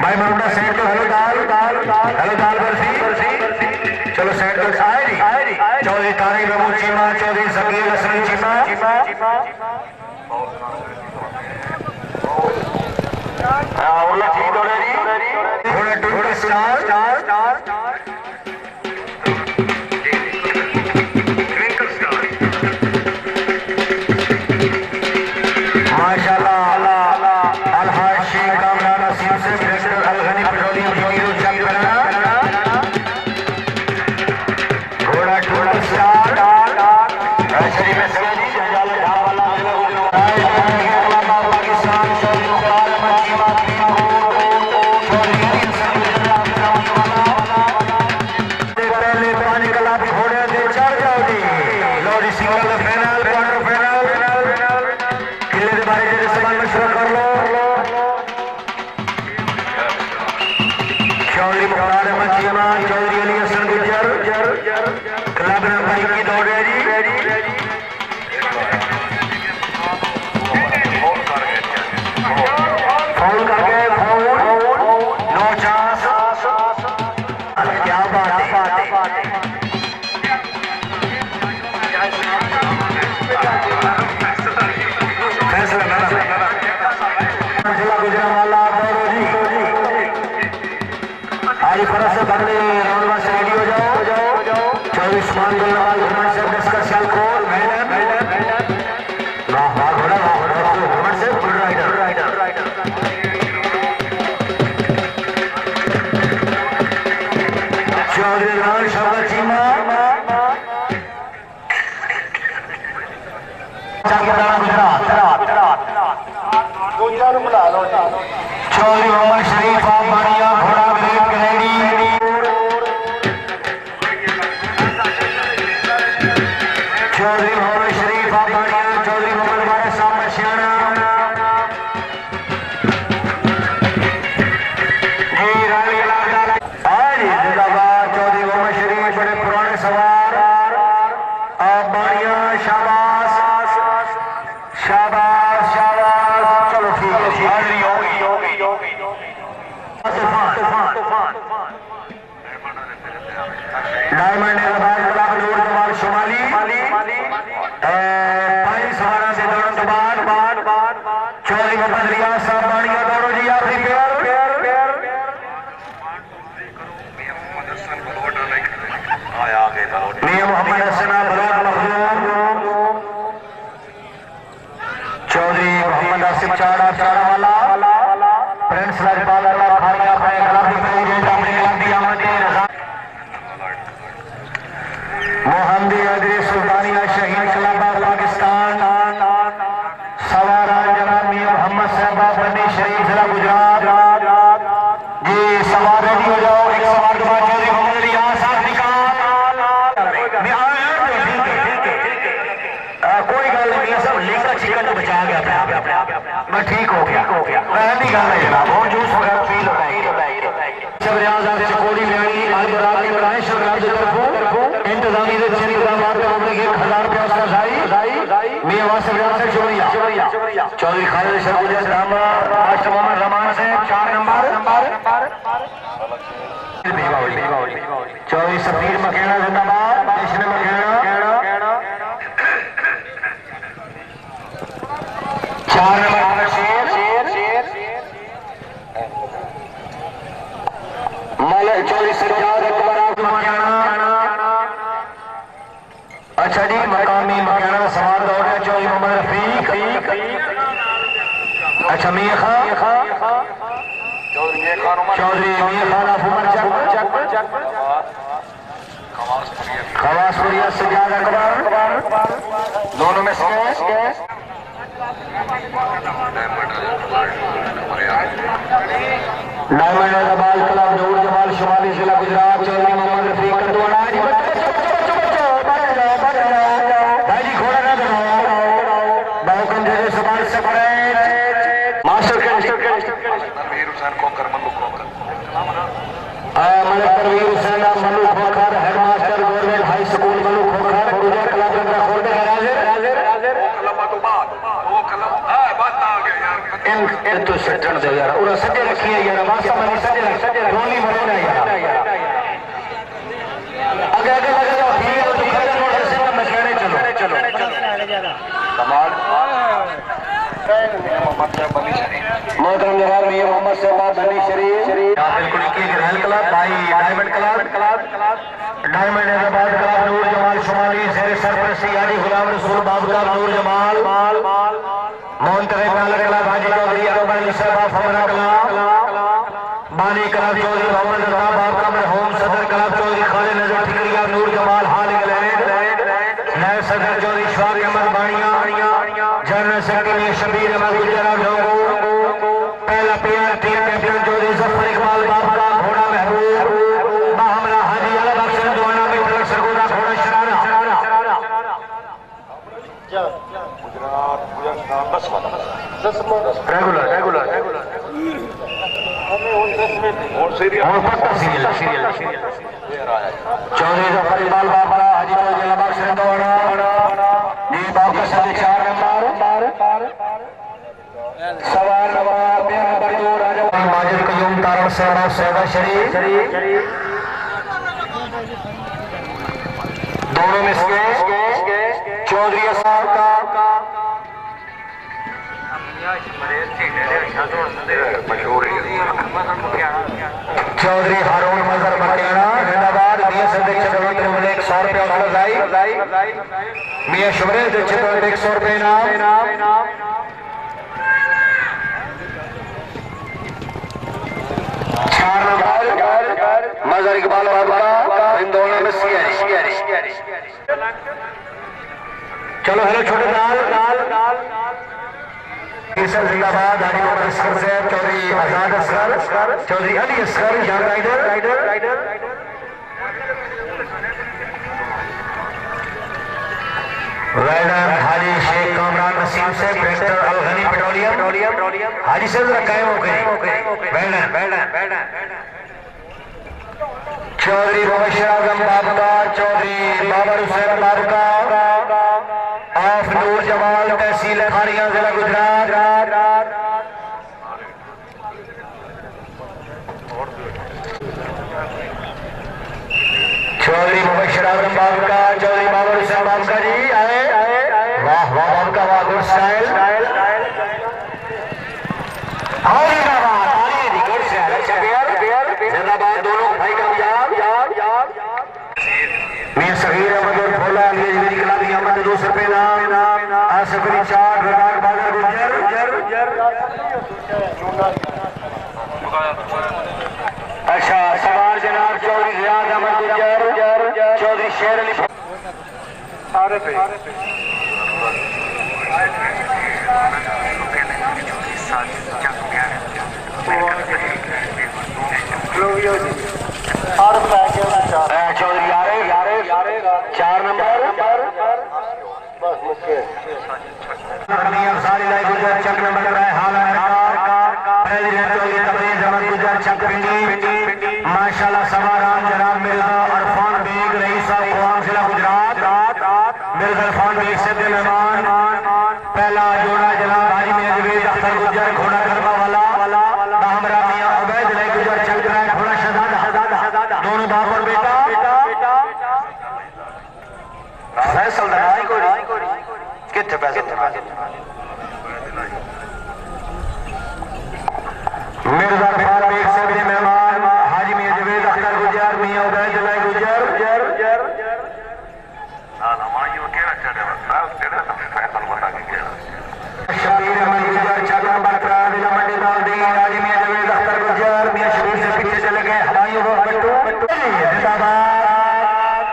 भाई मरुना सेट तो हेलो दाल बर्फी चलो सेट तो आए री चौधरी तारिक बाबू चीमा चौधरी जकीर हसन चीमा उल्ला ठीक हो रही थोड़ा टूट स्टार चौधरी मोहम्मद शरीफ आप बाड़िया घोड़ा ब्रेक करेगी चौधरी मोहम्मद शरीफ आप बाड़िया चौधरी मोहम्मद वारिस साहब मशियाना जी रानी आज जिंदाबाद चौधरी मोहम्मद शरीफ बड़े पुराने सवार आप बाड़िया शाबाश शाबाश शाबाश चलो ठीक है हाजिरी होगी डायमंड हैदराबाद क्लब नूर जमाल शुमाली भाई सहारा से दौड़न तो बाद चौधरी मोहम्मद रियाज साहब बाड़िया दौड़ो जी आखिरी प्यार मियां मोहम्मद हसन बलोट मखदूम चौधरी मोहम्मद आसिफ चाड़ा वाला प्रिंस राजपाल खानिया खाए मोहम्मदी अदरी सुल्तानिया शहीद कलाबाग पाकिस्तान सवारा जनाब मियां मोहम्मद साहबा बंदी शरीफ जिला गुजरात जी सवार रेडी हो जाओ एक सवार के बाद चौधरी मोहम्मद रियाज साहब कोई गल नहीं सब लिंगा चिकन तो बचा गया मैं ठीक हो गया पहली गल है जनाब और जूस वगैरह पी लो सब रियाज आपसे कोड़ी लेनी आज रात में बनाए शराब की तरफ इंतजामी से चंद इंतजाम पे हमने 1000 रुपया उसका जाई मैं वहां से रियाज से चौधरी खालिद शरबुजा साहब मास्टर मोहम्मद रमान से 4 नंबर चौधरी सफीर मकेना जिंदाबाद जश्न मकेना 4 नंबर मलक चौधरी सज्जाद अकबर अच्छा जी मकामी मकाना सवार दौड़ रहे चौधरी मोहम्मद रफीक अच्छा मियां खान चौधरी मियां खान आप उमर खवासपुरिया सज्जाद अकबर दोनों में से डायमंड हैदराबाद क्लब नूर जमाल शुमाली जिला गुजरात चौधरी मोहम्मद रफीक कटवाड़ा भाई जी घोड़ा ना दबाओ बाहुकम जैसे सवाल से पड़े master Malik Parvir Hussain Malu Khokhar headmaster government high school Malu Khokhar गुरुजा क्लब अंदर खोलते हैं हाजिर छटन दे यार और सजे रखी है यार मासा में सजे रोली मरे ना यार आगे आगे लगे जाओ ठीक है तो खड़े हो ऐसे में खेड़े चलो कमाल मोहतरम जनाब मियां मोहम्मद शहबाज बनी शरीफ बिल्कुल की ग्रहण क्लब भाई diamond club diamond Hyderabad club Noor Jamal शुमाली शेर सरपरस्ती हाजी गुलाम रसूल बाबू क्लब नूर जमाल मोहतरम मालिक क्लब हाजी चौधरी अकबर साहब फमरा क्लब बानी क्लब चौधरी मोहम्मद रजा बाब क्लब होम सदर क्लब चौधरी खालिद नजर ठिकरिया नूर जमाल हाल इंग्लैंड नए सदर चौधरी शवाब अहमद बाणिया जनरल सेक्रेटरी शबीर अहमद गुजरात लोगो पहला player team captain Chaudhry Zafar Iqbal बाबा घोड़ा महबूब मामला हाजी अला बख्श दुआना में तलक सरगोदा घोड़ा शरारा गुजरात बस रेगुलर चौधरी जफर इकबाल बाबा हाजी चौधरी अला बख्श दुआना जी बाबा सदे 4 नंबर सवार नवाब नंबर 2 राजा माजिद कयूम तारण सहरा सहबा शरीफ दोनों में से चौधरी साहब का चौधरी हारून मजहर मटियाना जिंदाबाद मियां अध्यक्ष दौलत मिले 100 रुपया लाई मियां शुभरे अध्यक्ष दौलत 100 रुपये इनाम मजहर इकबाल बाबा इन दोनों में चलो हेलो छोटे लाल जिंदाबाद हाजी मोहम्मद असगर साहब चौधरी आजाद असगर चौधरी अली असगर यंग राइडर हाजी शेख कामरान नसीम से पेंटर अलगनी पेट्रोलियम हाजी साहब जरा कायम हो गए चौधरी मुबशर आजम बाबका चौधरी बाबर हुसैन बाबका ऑफ नूर जमाल तहसील खाड़िया जिला गुजरात चौधरी मुबशर आजम बाबका चौधरी बाबर हुसैन बाबका जी आए वाह बाबका वाह गुड स्टाइल जिंदाबाद दोनों भाई कामयाब मियां सगीर अहमद और भोला मेरी क्लब अहमद 200 रुपये नाम आसिफ अली चार रजाक बादल गुजर अच्छा सवार जनाब चौधरी रियाज अहमद गुजर चौधरी शेर अली चौधरी यारे 4 नंबर चक नंबर माशाल्लाह सवाराम जनाब मिर्जा अरफान बेग रईसा जिला गुजरात मिर्जा अरफान बेग से मेहमान पहला जोड़ा जनाब हाजी मियां जवेद अख्तर गुजर घोड़ा गरबा वाला हमरा मियां उबैद अली गुजर चल रहा है घोड़ा शहजादा दोनों बाप और बेटा फैसल दनाई कोई किथे फैसल मिर्जा अरफान बेग से मेरे मेहमान हाजी मियां जवेद अख्तर गुजर मियां उबैद अली गुजर शबीर अहमद गुजर 4 नंबर जिला मंडी बाल्दी हाजी मियां जवेद अख्तर गुजर मियां शबीर से पीछे चले गए हवाइयों को बट्टू जिंदाबाद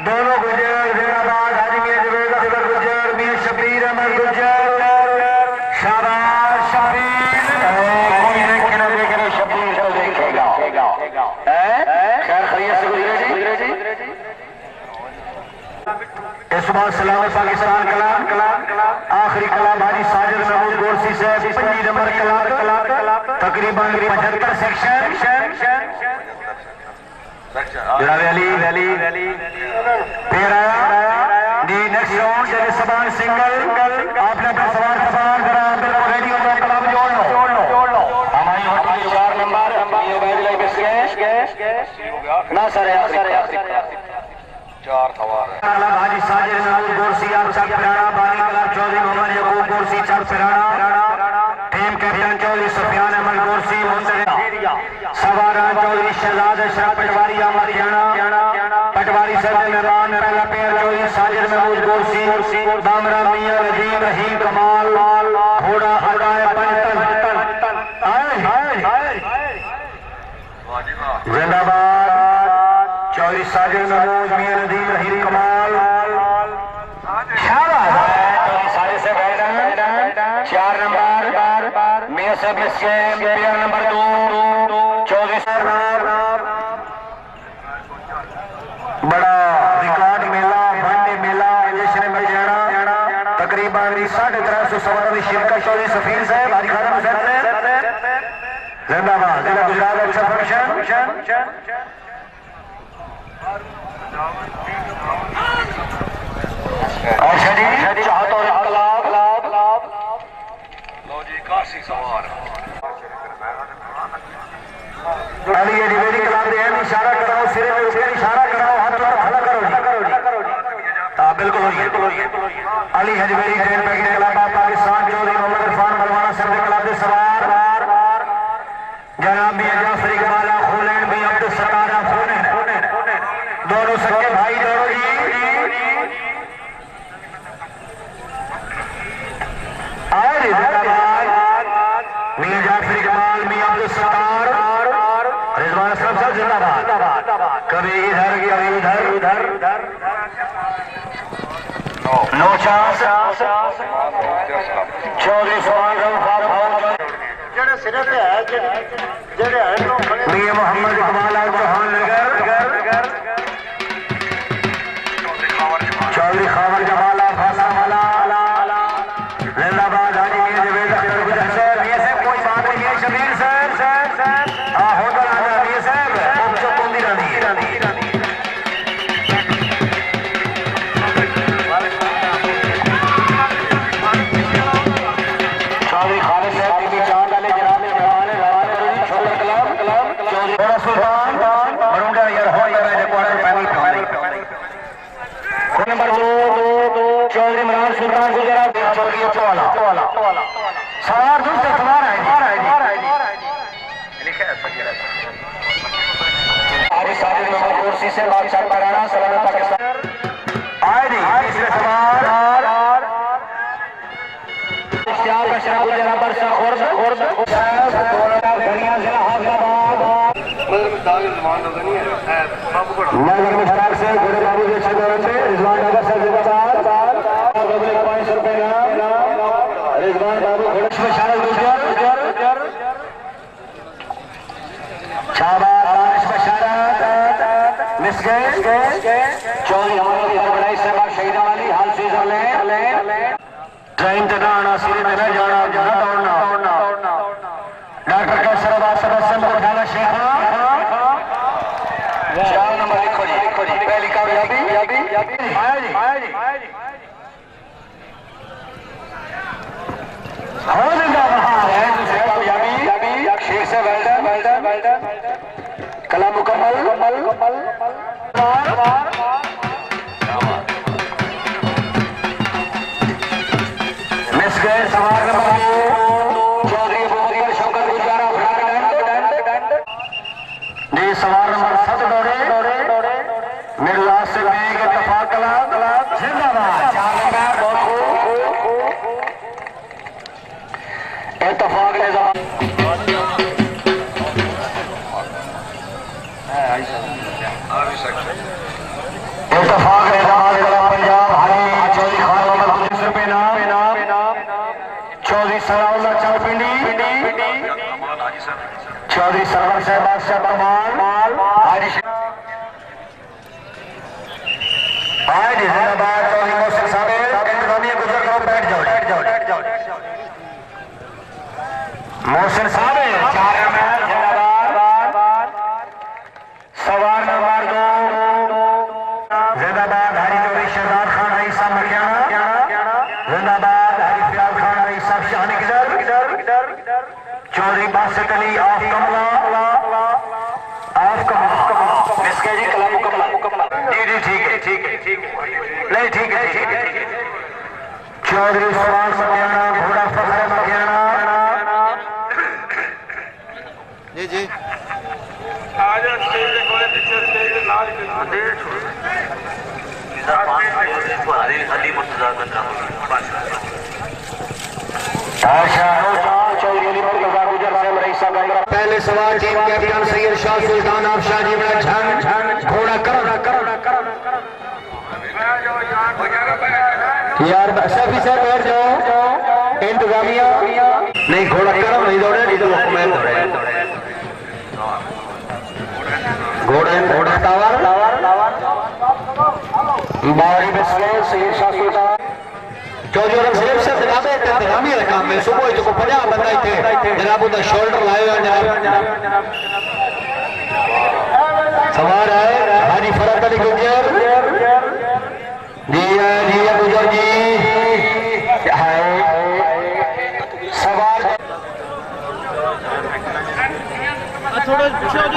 दोनों गुजर जिंदाबाद हाजी मियां जवेद अख्तर गुजर मियां शबीर अहमद गुजर शाबाश शबीर कोई देखे ना देखे शबीर को देखेगा खैर खैरियत से गुजरे जी इस बार सलाम पाकिस्तान कलाम आखिरी कलाम हाजी साजिद महमूद गोरसी से 25 नंबर कलाम तकरीबन 75 सेक्शन वैली पेरा दी नेक्स्ट राउंड जब सवाल सिंगल आपने अपना सवाल रेडी हो गया कलाम जोड़ लो ये बैठ ले ना सर चार थवार हाजी साजिद महमूद गोरसी आप सब पिराना बानी कला चौधरी मोहम्मद यकूब गोरसी सब पिराना टीम कैप्टन चौधरी सुफियान अहमद गोरसी मुंतजिर सवारा चौधरी शहजाद अशरफ पटवारी अहमद पटवारी सदर मेहमान पहला पेयर चौधरी साजिद महमूद गोरसी दामरा मियां रजीम रहीम कमाल घोड़ा अदाए पंटन जिंदाबाद चौधरी साजिद महमूद मियां रजीम रहीम कमाल शाबाश सारे से 4 नंबर मियां साहब इसके पेयर नंबर 2 चौधरी बड़ा रिकॉर्ड मेला वनडे मेला जश्न में जाना तकरीबन 350 सवारों की शिरकत चौधरी सफीर साहब हाजी खान हुसैन जिंदाबाद जिला गुजरात अच्छा फंक्शन और शरीर चाहत और इनकलाब लो जी काशी सवार अली ये डिबेटी कलाम दे इशारा कराओ सिरे में उठे इशारा कराओ हाथ जोड़ भला करो जी हां बिल्कुल होइए अली हजवेरी ट्रेन पैकेट क्लब पाकिस्तान चौधरी मोहम्मद इरफान मलवाना सरदे क्लब दे सवार जनाब मियां जाफर इकबाल खुलैन भी अब्दुल सत्तार खुलैन दोनों सके भाई दोनों जी और जिंदाबाद मियां जाफर इकबाल मियां अब्दुल सत्तार रिजवान असलम साहब जिंदाबाद कभी इधर कभी उधर नो चांस चौधरी सुभान जेड़े सिरे पे है जेड़े है तो मियां मोहम्मद इकबाल चौहान नगर चौधरी खावर जमाल फासा वाला जिंदाबाद हाजी मियां जवेद अख्तर गुजर सर ये से कोई बात नहीं है शबीर सर हां होटल आजा मियां साहब मुझे कोंदी रानी चौधरी खालिद साहब की चार डाले जनाब मेहमान छोटा क्लब चौधरी बड़ा सुल्तान बरूंगा यार हो यार है क्वार्टर फाइनल पे नंबर 2 चौधरी इमरान सुल्तान गुजरा चौधरी वाला सवार दूसरे सवार है लिखा है सही है आज साजिद महमूद कुर्सी से बादशाह पराना सलाम पाकिस्तान आए जी तीसरे सवार इश्तियाक अशरफ गुजरा बरसा खुर्द दोनों घड़ियां जिला हाफिजाबाद नगर में खराब से घोड़े बाबू के छदौर से रिजवान नगर से जिंदाबाद पब्लिक 500 रुपए नाम रिजवान बाबू घोड़े में शामिल गुजर शाबाश बारिश बशारत मिस गए चौधरी हमारी बड़ाई से बात शहीद वाली हाल सीजन ले ट्रेन ते आना सिरे में न जाना दौड़ना डॉक्टर का सरबाज सदस्य मुखाना शेखा 4 नंबर लिखो जी पहली कामयाबी आया जी हो जिंदाबाद है दूसरी कामयाबी शेख से वेल्डन कला मुकम्मल मिस गए सवार नंबर 2 चौधरी अबूबकर शौकत गुजारा जी सवार नंबर 7 दौड़े मिर्जा से बेग इत्तफाक कलाब जिंदाबाद 4 नंबर इत्तफाक ने इत्तफाक पंजाब हरी चौधरी खान मोहम्मद 20 रुपए नाम चौधरी सलाउल्लाह चौपिंडी चौधरी सरवर साहब बादशाह कमाल हाजी जिंदाबाद चौधरी मोहसिन साहब इंतजामिया गुजर करो बैठ जाओ मोहसिन साहब 4 नंबर जिंदाबाद सवार नंबर 2 जिंदाबाद हरी चौधरी शहजाद खान हरी साहब मकियाना जिंदाबाद हरी फियाल खान हरी साहब शाहनी किधर चौधरी बासित अली ऑफ कमला चौधरी सुभाष मकैना घोड़ा फखर मकैना जी जी पहले सवाल टीम कैप्टन सैयद शाह सुल्तान आफ्शाह जी बड़ा झन घोड़ा कर यार सभी से बैठ जाओ इंतजामिया नहीं घोड़ा करम नहीं दौड़े नहीं तो हुकूमत दौड़े घोड़ा टावर बावरी बिस्के सैयद शाह सुल्तान चौधरी औरंगजेब से जनाब इंतजामी रकाम में सुबह जो 50 बंदा थे जनाब उनका शोल्डर लाए जनाब सवार है हाजी फरत अली गुजर जी गुजर जी सवार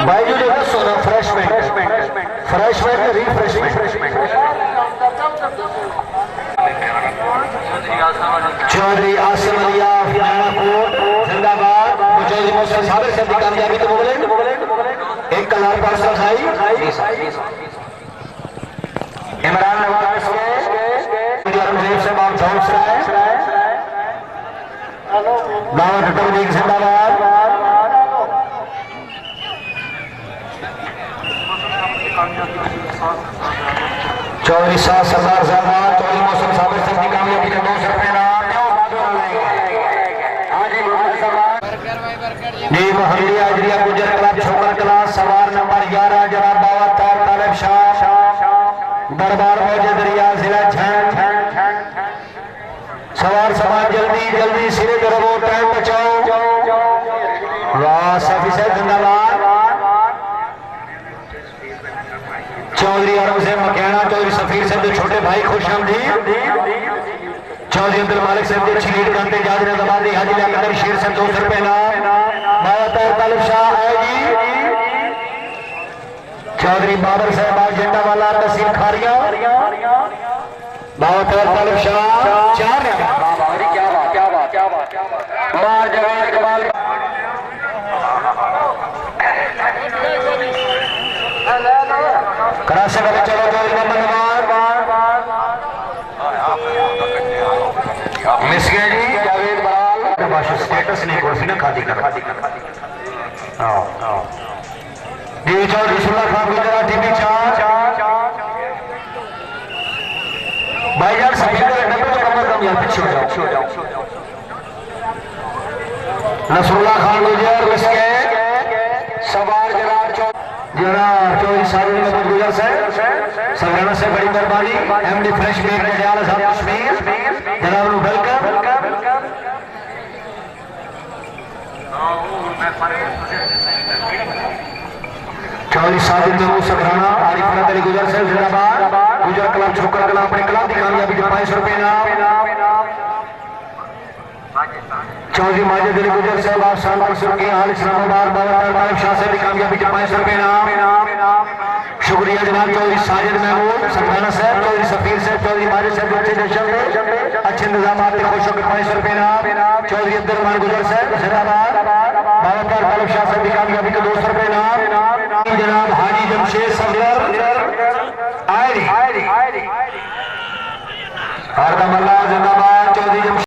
भाई जो देखो सोना फ्रेशमेंट रिफ्रेशमेंट चौधरी आसिम अलिया जिंदाबाद चौधरी मोहसिन साबिर साहब की कामयाबी तो बोले एक कलार पार्सल खाई इमरान नवाज औरंगजेब से बाप चौंस रहा है दावत टोलीग जिंदाबाद चौधरी शाह सरदार साहब चौधरी मौसम साबिर साहब की कामयाबी का 200 रुपये जी मोहल्ली आजरिया गुजर क्लब छोकर क्लास सवार नंबर 11 जनाब दावत तालिब शाह दरबार मौजूद रिया जिला झंझ सवार समाज जल्दी सिरे दरबो टाइम बचाओ वाह सफी से जिंदाबाद चौधरी औरंगजेब मकैना चौधरी सफीर साहब के छोटे भाई खुश आमदीद चौधरी अब्दुल मालिक साहब अच्छी लीड करते जादर दबादी हाजी लियाकत शेर साहब 200 रुपये नाम दावत तालिब शाह है जी चौधरी बाबर साहब झंडा वाला तहसील खारिया दावत तालिब शाह 4 क्या बात मार जवेद कमाल कराचे वाले चलो मिस गए जी जावेद बराल स्टेटस नहीं कुर्सी ना खादी कर जी चौधरी सुल्ला खान गुजरात टीवी 4 भाईजान सभी डब्बे तो कम से कम यहाँ पीछे हो जाओ नसरुल्ला खान गुजर इसके सवार जनाब चौधरी साजिद महमूद गुजर से सराहना से बड़ी मेहरबानी एमडी फ्रेश मेक नडियाला साहब कश्मीर जनाब नु वेलकम चौधरी साजिद महमूद सराहना आरिफ अली गुजर से जिंदाबाद गुजर क्लब छोकर क्लब अपने क्लब की कामयाबी के 500 रुपये नाम चौधरी माजिद अली गुजर साहब आप शानदार सुर्खी हाल इस्लामाबाद बाबा शाह से भी कामयाबी के 500 रुपये नाम शुक्रिया जनाब चौधरी साजिद महमूद सराहना साहब चौधरी सफीर साहब चौधरी माजिद साहब अच्छे दर्शन अच्छे इंतजाम आपके खुश होकर 500 रुपये नाम चौधरी अब्दुल गुजर साहब जिंदाबाद बाबा तालिब शाह साहब की कामयाबी के 200 रुपये नाम जनाब हाजी जमशेद सफदर आयरी हरदम अल्लाह जिंदाबाद चौधरी